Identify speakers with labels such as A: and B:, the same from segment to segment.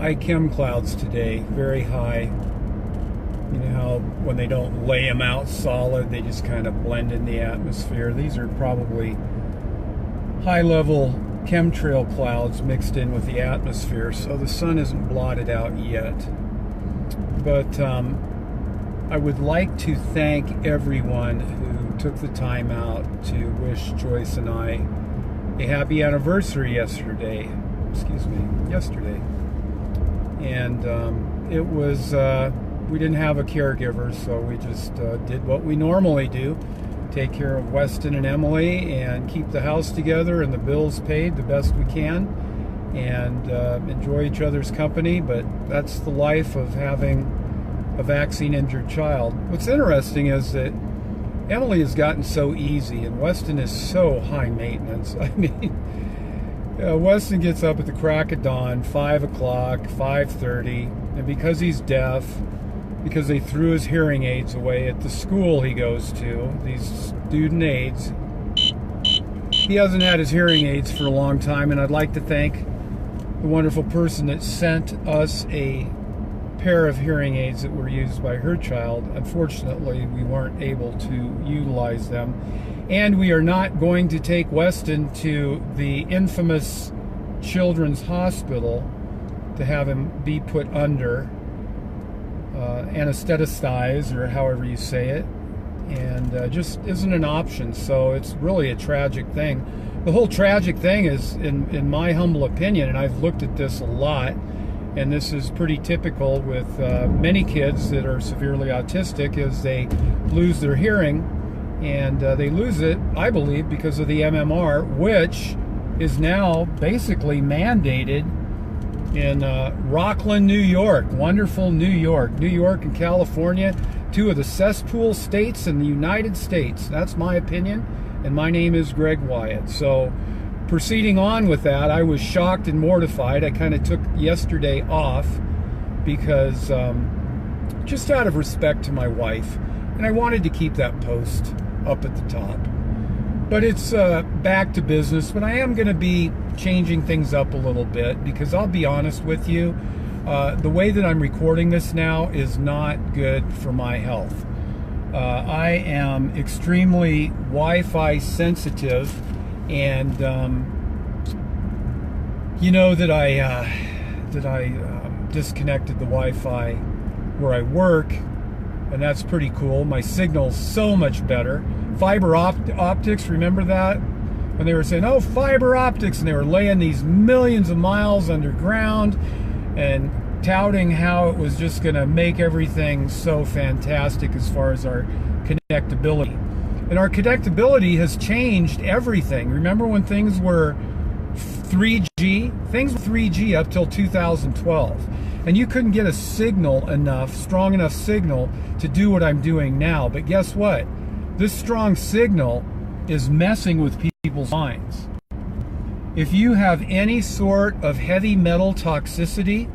A: high chem clouds today, very high. You know how when they don't lay them out solid, they just kind of blend in the atmosphere. These are probably high-level chemtrail clouds mixed in with the atmosphere, so the sun isn't blotted out yet. But I would like to thank everyone who took the time out to wish Joyce and I a happy anniversary yesterday. Yesterday. And it was, we didn't have a caregiver, so we just did what we normally do. Take care of Weston and Emily and keep the house together and the bills paid the best we can, and enjoy each other's company. But that's the life of having a vaccine-injured child. What's interesting is that Emily has gotten so easy and Weston is so high maintenance. I mean, Weston gets up at the crack of dawn, 5 o'clock, 5:30, and because he's deaf, because they threw his hearing aids away at the school he goes to, these student aids, he hasn't had his hearing aids for a long time, and I'd like to thank the wonderful person that sent us a pair of hearing aids that were used by her child. Unfortunately, we weren't able to utilize them. And we are not going to take Weston to the infamous Children's Hospital to have him be put under anesthetized, or however you say it, and just isn't an option. So it's really a tragic thing. The whole tragic thing is, in my humble opinion, and I've looked at this a lot, and this is pretty typical with many kids that are severely autistic, is they lose their hearing. And they lose it, I believe, because of the MMR, which is now basically mandated in Rockland, New York. Wonderful New York. New York and California, two of the cesspool states in the United States. That's my opinion, and my name is Greg Wyatt. So, proceeding on with that, I was shocked and mortified. I kind of took yesterday off because just out of respect to my wife, and I wanted to keep that post up at the top. But it's back to business, but I am going to be changing things up a little bit, because I'll be honest with you, the way that I'm recording this now is not good for my health. I am extremely Wi-Fi sensitive, and you know that I disconnected the Wi-Fi where I work, and that's pretty cool. My signal's so much better. Fiber optics, remember that? When they were saying, oh, fiber optics, and they were laying these millions of miles underground and touting how it was just going to make everything so fantastic as far as our connectability. And our connectability has changed everything. Remember when things were 3G? Things were 3G up till 2012. And you couldn't get a signal enough, strong enough signal, to do what I'm doing now. But guess what? This strong signal is messing with people's minds. If you have any sort of heavy metal toxicity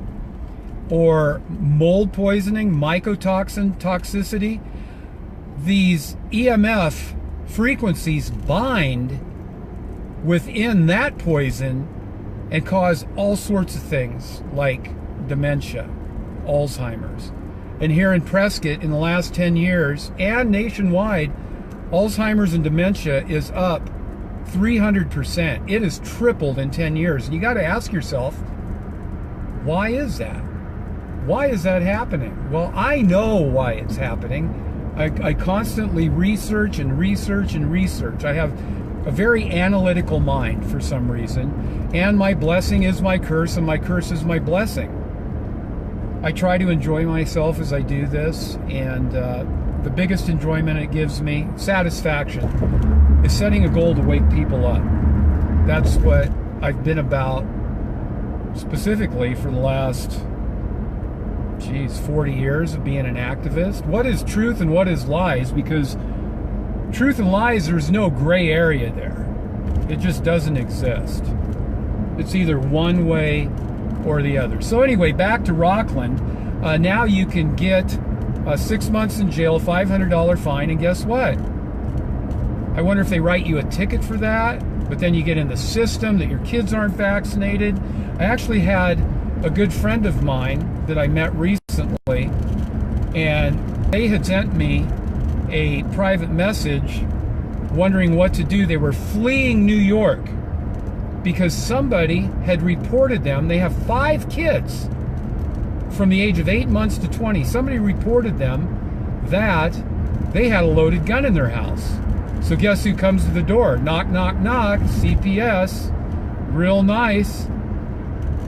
A: or mold poisoning, mycotoxin toxicity, these EMF frequencies bind within that poison and cause all sorts of things like dementia, Alzheimer's. And here in Prescott, in the last 10 years, and nationwide, Alzheimer's and dementia is up 300%. It has tripled in 10 years. And you got to ask yourself, why is that? Why is that happening? Well, I know why it's happening. I constantly research and research and research. I have a very analytical mind for some reason, and my blessing is my curse, and my curse is my blessing. I try to enjoy myself as I do this, and the biggest enjoyment it gives me, satisfaction, is setting a goal to wake people up. That's what I've been about specifically for the last 40 years of being an activist. What is truth and what is lies? Because truth and lies, there's no gray area there. It just doesn't exist. It's either one way or the other. So anyway, back to Rockland. Now you can get 6 months in jail, $500 fine, and guess what? I wonder if they write you a ticket for that, but then you get in the system that your kids aren't vaccinated. I actually had a good friend of mine that I met recently, and they had sent me a private message wondering what to do. They were fleeing New York because somebody had reported them. They have 5 kids from the age of 8 months to 20. Somebody reported them that they had a loaded gun in their house. So guess who comes to the door? Knock, knock, knock. CPS. Real nice.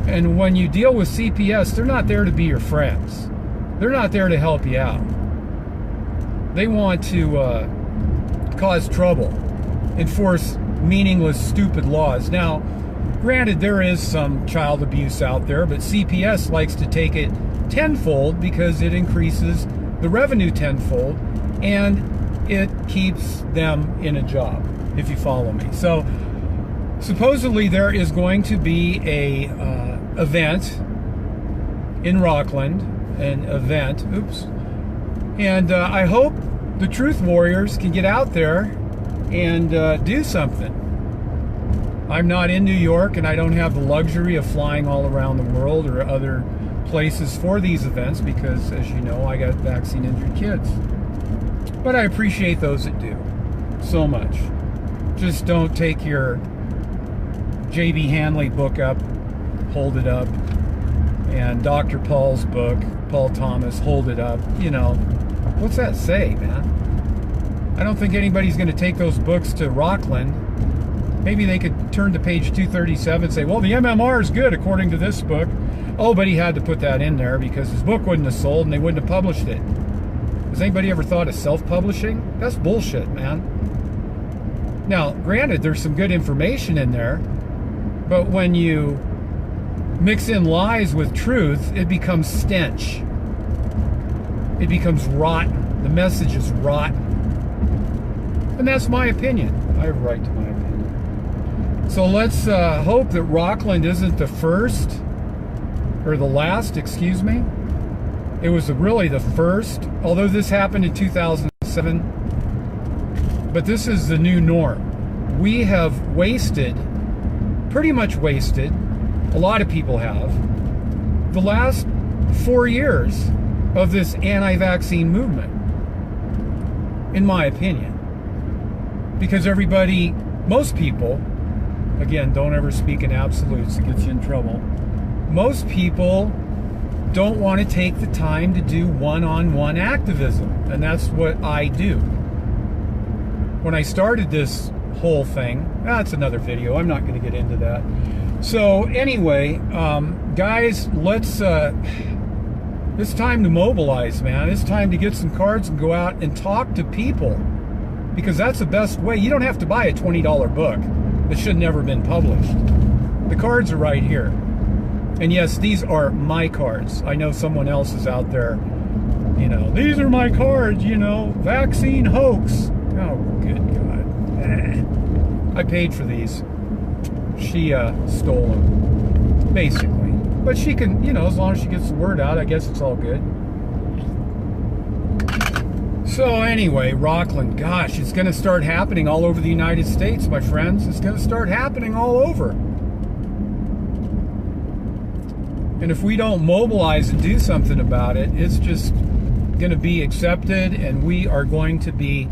A: And when you deal with CPS, they're not there to be your friends. They're not there to help you out. They want to cause trouble, enforce meaningless, stupid laws. Now, granted, there is some child abuse out there, but CPS likes to take it tenfold because it increases the revenue tenfold, and it keeps them in a job, if you follow me. So, supposedly there is going to be a event in Rockland, and I hope the Truth Warriors can get out there and do something. I'm not in New York, and I don't have the luxury of flying all around the world or other places for these events because, as you know, I got vaccine-injured kids. But I appreciate those that do so much. Just don't take your J.B. Hanley book up, hold it up, and Dr. Paul's book, Paul Thomas, hold it up. You know, what's that say, man? I don't think anybody's going to take those books to Rockland. Maybe they could turn to page 237 and say, well, the MMR is good according to this book. Oh, but he had to put that in there because his book wouldn't have sold and they wouldn't have published it. Has anybody ever thought of self-publishing? That's bullshit, man. Now, granted, there's some good information in there, but when you mix in lies with truth, it becomes stench. It becomes rotten. The message is rotten. And that's my opinion. I have a right to my opinion. So let's hope that Rockland isn't the first, or the last, excuse me. It was really the first, although this happened in 2007. But this is the new norm. We have wasted, pretty much wasted, a lot of people have, the last 4 years of this anti-vaccine movement, in my opinion. Because everybody, most people, again, don't ever speak in absolutes, it gets you in trouble. Most people don't want to take the time to do one-on-one activism, and that's what I do. When I started this whole thing, that's another video, I'm not going to get into that. So anyway, guys, let's it's time to mobilize, man. It's time to get some cards and go out and talk to people, because that's the best way. You don't have to buy a $20 book that should never have been published. The cards are right here. And yes, these are my cards. I know someone else is out there, you know, these are my cards, you know, vaccine hoax. Oh, good God. I paid for these. She stole them, basically. But she can, you know, as long as she gets the word out, I guess it's all good. So anyway, Rockland, gosh, it's going to start happening all over the United States, my friends. It's going to start happening all over. And if we don't mobilize and do something about it, it's just going to be accepted, and we are going to be,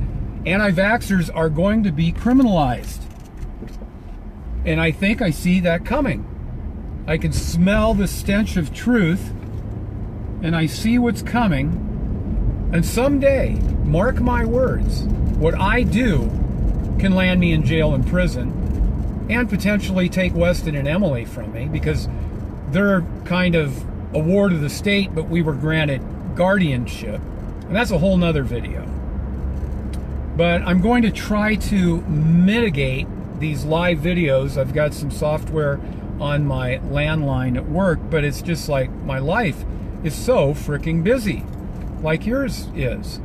A: anti-vaxxers are going to be criminalized. And I think I see that coming. I can smell the stench of truth, and I see what's coming. And someday, mark my words, what I do can land me in jail and prison, and potentially take Weston and Emily from me, because they're kind of a ward of the state, but we were granted guardianship. And that's a whole nother video. But I'm going to try to mitigate these live videos. I've got some software on my landline at work, but it's just like my life is so freaking busy, like yours is.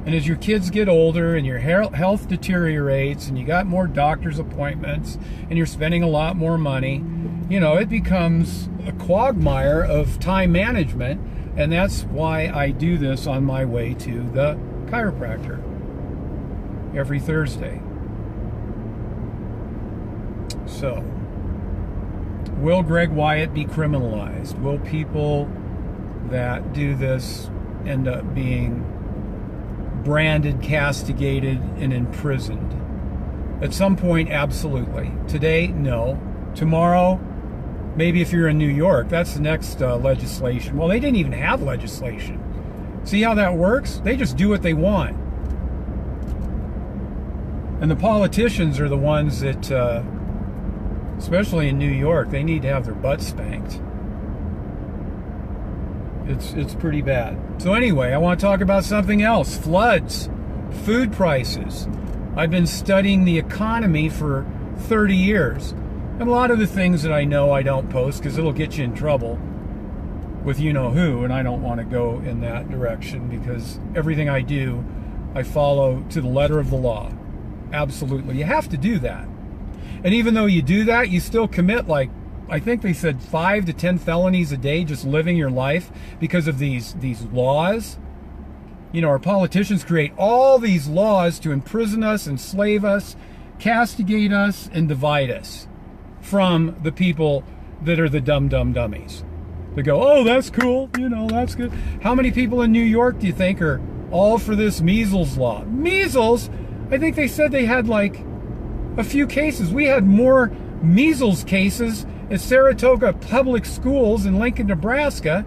A: And as your kids get older and your health deteriorates and you got more doctor's appointments and you're spending a lot more money, you know, it becomes a quagmire of time management. And that's why I do this on my way to the chiropractor every Thursday. So Will Greg Wyatt be criminalized? Will people that do this end up being branded, castigated, and imprisoned? At some point, absolutely. Today, no. Tomorrow, maybe if you're in New York, that's the next legislation. Well, they didn't even have legislation. See how that works? They just do what they want. And the politicians are the ones that, especially in New York, they need to have their butts spanked. It's pretty bad. So anyway, I want to talk about something else. Floods, food prices. I've been studying the economy for 30 years. And a lot of the things that I know I don't post because it'll get you in trouble with you-know-who, and I don't want to go in that direction because everything I do, I follow to the letter of the law. Absolutely. You have to do that. And even though you do that, you still commit, like, I think they said 5 to 10 felonies a day just living your life because of these laws. You know, our politicians create all these laws to imprison us, enslave us, castigate us, and divide us from the people that are the dumb dummies. They go, oh, that's cool, you know, that's good. How many people in New York do you think are all for this measles law? Measles? I think they said they had like a few cases. We had more measles cases at Saratoga Public Schools in Lincoln, Nebraska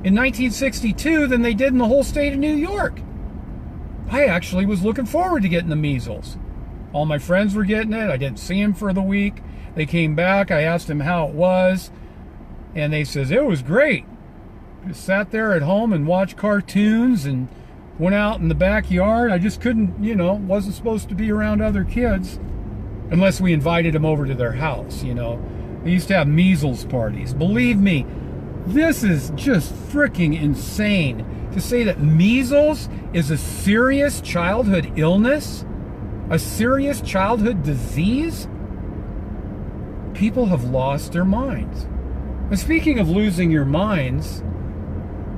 A: in 1962 than they did in the whole state of New York. I actually was looking forward to getting the measles. All my friends were getting it. I didn't see them for the week. They came back. I asked them how it was, and they says it was great. Just sat there at home and watched cartoons and went out in the backyard. I just couldn't, you know, wasn't supposed to be around other kids unless we invited them over to their house, you know. They used to have measles parties. Believe me, this is just freaking insane to say that measles is a serious childhood illness, a serious childhood disease. People have lost their minds. And speaking of losing your minds,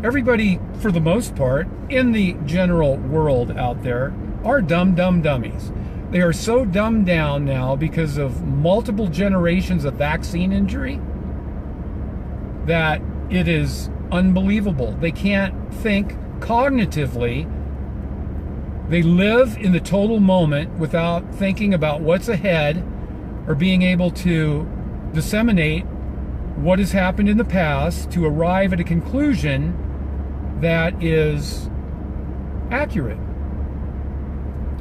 A: everybody, for the most part, in the general world out there, are dumb dummies. They are so dumbed down now because of multiple generations of vaccine injury that it is unbelievable. They can't think cognitively. They live in the total moment without thinking about what's ahead or being able to disseminate what has happened in the past to arrive at a conclusion that is accurate.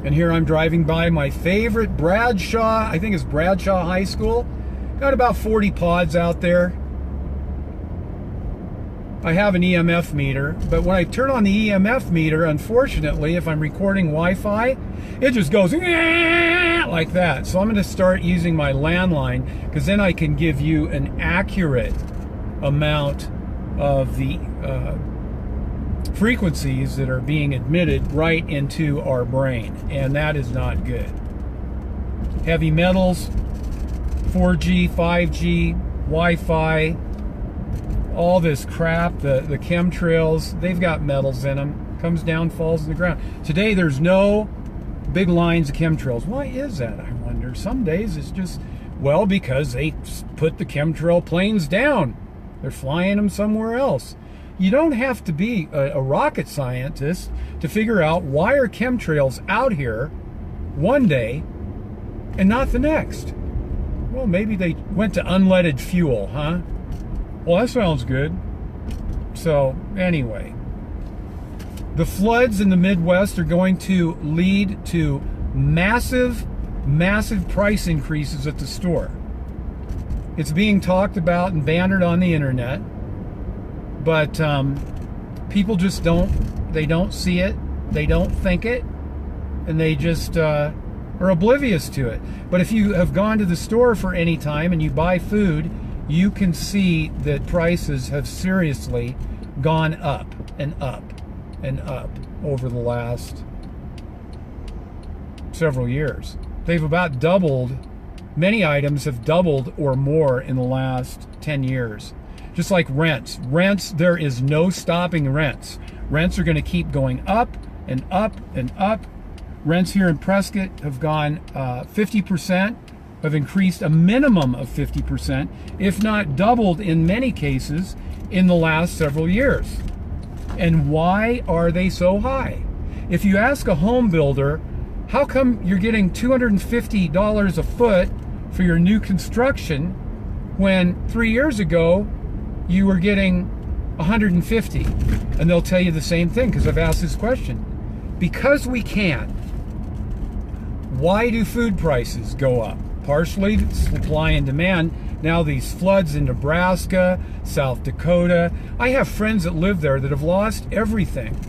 A: And here I'm driving by my favorite Bradshaw, I think it's Bradshaw High School. Got about 40 pods out there. I have an EMF meter, but when I turn on the EMF meter, unfortunately, if I'm recording Wi-Fi, it just goes like that. So I'm going to start using my landline because then I can give you an accurate amount of the frequencies that are being admitted right into our brain, and that is not good. Heavy metals, 4G, 5G, Wi-Fi, all this crap, the chemtrails, they've got metals in them. Comes down, falls in the ground. Today there's no big lines of chemtrails. Why is that, I wonder? Some days it's just, well, because they put the chemtrail planes down. They're flying them somewhere else. You don't have to be a rocket scientist to figure out why are chemtrails out here one day and not the next. Well, maybe they went to unleaded fuel, huh? Well, that sounds good. So, anyway, the floods in the Midwest are going to lead to massive price increases at the store. It's being talked about and bannered on the internet. But people just don't see it, they don't think it, and they just are oblivious to it. But if you have gone to the store for any time and you buy food, you can see that prices have seriously gone up and up and up over the last several years. They've about doubled. Many items have doubled or more in the last 10 years. Just like rents. Rents, there is no stopping rents. Rents are going to keep going up and up and up. Rents here in Prescott have gone 50% have increased a minimum of 50%, if not doubled in many cases, in the last several years. And why are they so high? If you ask a home builder, how come you're getting $250 a foot for your new construction when 3 years ago you were getting 150? And they'll tell you the same thing, because I've asked this question. Because we can. Why do food prices go up? Partially supply and demand. Now these floods in Nebraska, South Dakota. I have friends that live there that have lost everything.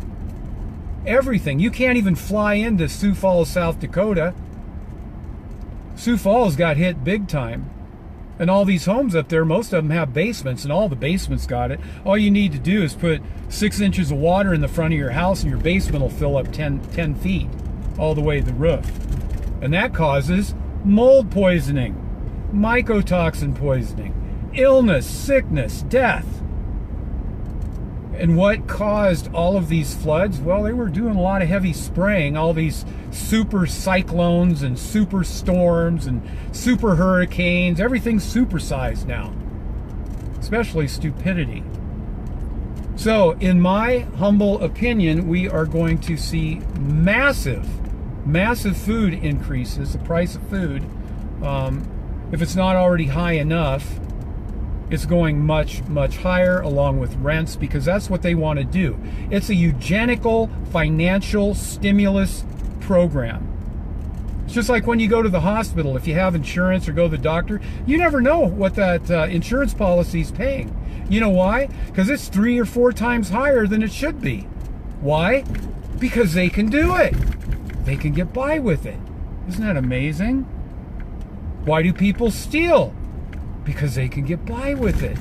A: Everything. You can't even fly into Sioux Falls, South Dakota. Sioux Falls got hit big time. And all these homes up there, most of them have basements, and all the basements got it. All you need to do is put 6 inches of water in the front of your house, and your basement will fill up 10 feet all the way to the roof. And that causes mold poisoning, mycotoxin poisoning, illness, sickness, death. And what caused all of these floods? Well, they were doing a lot of heavy spraying, all these super cyclones and super storms and super hurricanes. Everything's supersized now, especially stupidity. So, in my humble opinion, we are going to see massive food increases, the price of food. If it's not already high enough, it's going much, much higher, along with rents, because that's what they want to do. It's a eugenical financial stimulus program. It's just like when you go to the hospital, if you have insurance or go to the doctor, you never know what that insurance policy is paying. You know why? Because it's 3 or 4 times higher than it should be. Why? Because they can do it. They can get by with it. Isn't that amazing? Why do people steal? Because they can get by with it.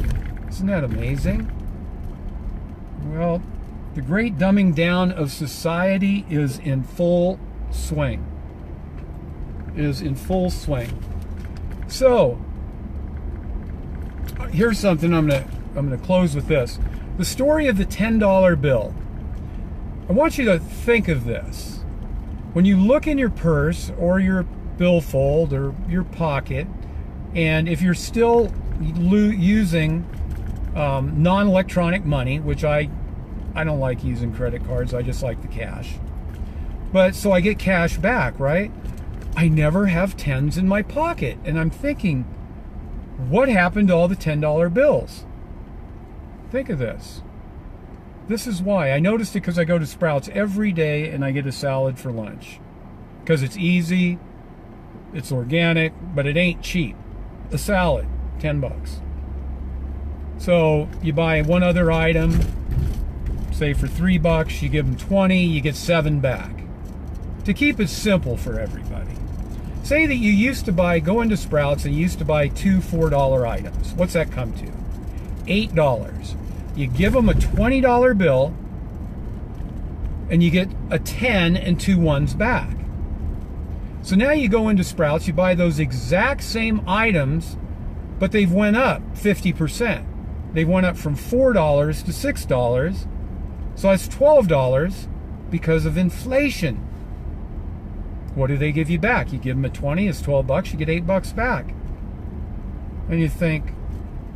A: Isn't that amazing? Well, the great dumbing down of society is in full swing. It is in full swing. So, here's something I'm gonna close with this. The story of the $10 bill. I want you to think of this. When you look in your purse or your billfold or your pocket, and if you're still using non-electronic money, which I don't like using credit cards, I just like the cash. But so I get cash back, right? I never have tens in my pocket. And I'm thinking, what happened to all the $10 bills? Think of this. This is why. I noticed it because I go to Sprouts every day and I get a salad for lunch. Because it's easy, it's organic, but it ain't cheap. A salad, $10. So you buy one other item, say for $3, you give them 20, you get 7 back. To keep it simple for everybody. Say that you used to go into Sprouts and you used to buy 2 $4 items. What's that come to? $8. You give them a $20 bill and you get a 10 and 2 ones back. So now you go into Sprouts, you buy those exact same items, but they've went up 50%. They went up from $4 to $6. So that's $12 because of inflation. What do they give you back? You give them a 20, it's $12, you get $8 back. And you think,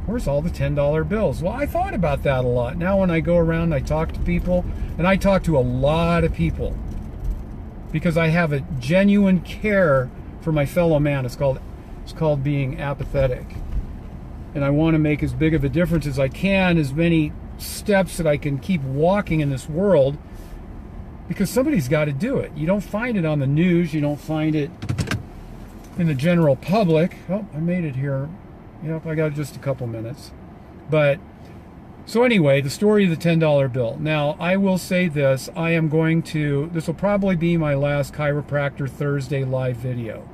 A: where's all the $10 bills? Well, I thought about that a lot. Now when I go around, I talk to people, and I talk to a lot of people, because I have a genuine care for my fellow man. It's called being apathetic. And I want to make as big of a difference as I can, as many steps that I can keep walking in this world, because somebody's got to do it. You don't find it on the news. You don't find it in the general public. Oh, I made it here. Yep, I got just a couple minutes. But, so anyway, the story of the $10 bill. Now, I will say this. This will probably be my last Chiropractor Thursday live video,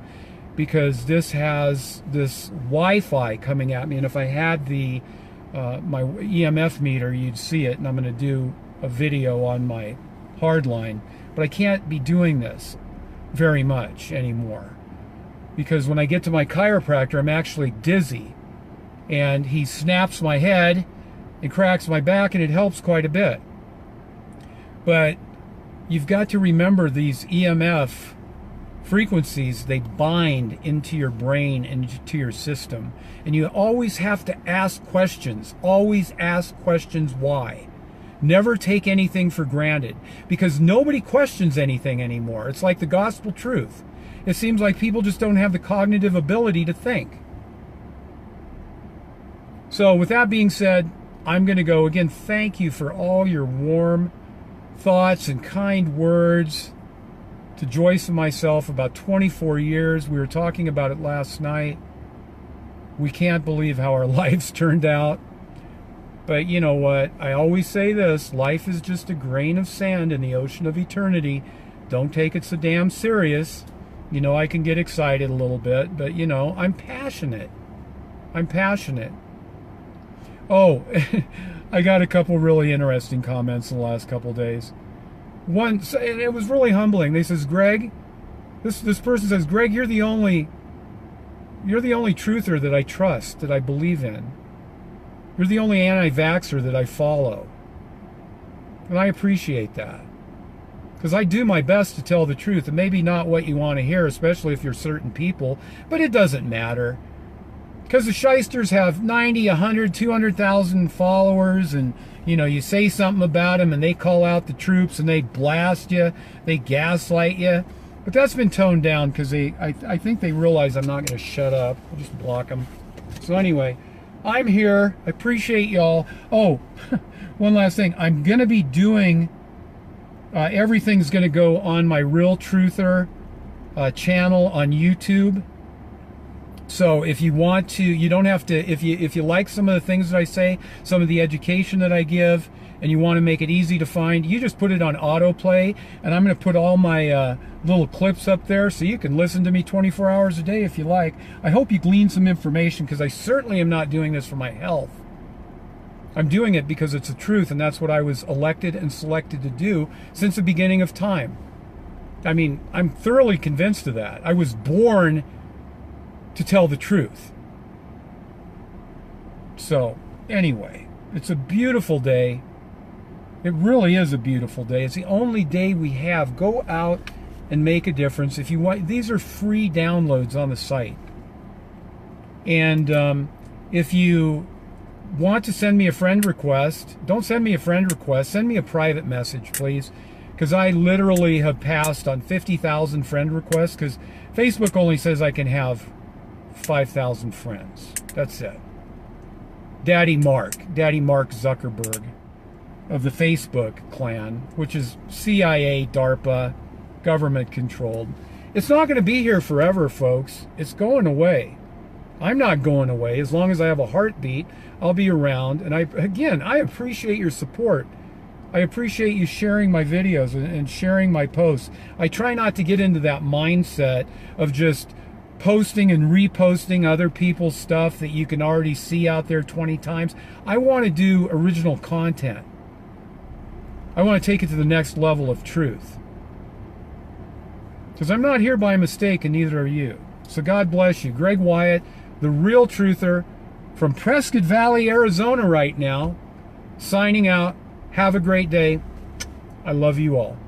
A: because this has this Wi-Fi coming at me. And if I had my EMF meter, you'd see it. And I'm going to do a video on my hardline. But I can't be doing this very much anymore, because when I get to my chiropractor, I'm actually dizzy. And he snaps my head and cracks my back, and it helps quite a bit. But you've got to remember, these EMF frequencies, they bind into your brain and into your system. And you always have to ask questions. Always ask questions why. Never take anything for granted, because nobody questions anything anymore. It's like the gospel truth. It seems like people just don't have the cognitive ability to think. So with that being said, I'm going to go. Again, thank you for all your warm thoughts and kind words to Joyce and myself. About 24 years. We were talking about it last night. We can't believe how our lives turned out. But you know what? I always say this. Life is just a grain of sand in the ocean of eternity. Don't take it so damn serious. You know, I can get excited a little bit. But, you know, I'm passionate. I'm passionate. Oh, I got a couple really interesting comments in the last couple days. One, and it was really humbling. They says, Greg, this person says, Greg, you're the only truther that I trust, that I believe in. You're the only anti-vaxxer that I follow. And I appreciate that. Because I do my best to tell the truth. And maybe not what you want to hear, especially if you're certain people. But it doesn't matter. Because the shysters have 90, 100, 200,000 followers. And, you know, you say something about them and they call out the troops and they blast you. They gaslight you. But that's been toned down because I think they realize I'm not going to shut up. I'll just block them. So anyway, I'm here. I appreciate y'all. Oh, one last thing. I'm going to be doing, everything's going to go on my Real Truther channel on YouTube. So if you want to, you don't have to, if you like some of the things that I say, some of the education that I give, and you want to make it easy to find, you just put it on autoplay, and I'm going to put all my little clips up there so you can listen to me 24 hours a day if you like. I hope you glean some information, because I certainly am not doing this for my health. I'm doing it because it's the truth, and that's what I was elected and selected to do since the beginning of time. I mean, I'm thoroughly convinced of that. I was born to tell the truth. So, anyway, it's a beautiful day. It really is a beautiful day. It's the only day we have. Go out and make a difference. If you want, these are free downloads on the site. And if you want to send me a friend request, don't send me a friend request. Send me a private message, please. Because I literally have passed on 50,000 friend requests, because Facebook only says I can have 5,000 friends. That's it. Daddy Mark Zuckerberg of the Facebook clan, which is CIA, DARPA, government controlled. It's not going to be here forever, folks. It's going away. I'm not going away. As long as I have a heartbeat, I'll be around. And I appreciate your support. I appreciate you sharing my videos and sharing my posts. I try not to get into that mindset of just posting and reposting other people's stuff that you can already see out there 20 times. I want to do original content. I want to take it to the next level of truth. Because I'm not here by mistake, and neither are you. So God bless you. Greg Wyatt, the Real Truther, from Prescott Valley, Arizona right now, signing out. Have a great day. I love you all.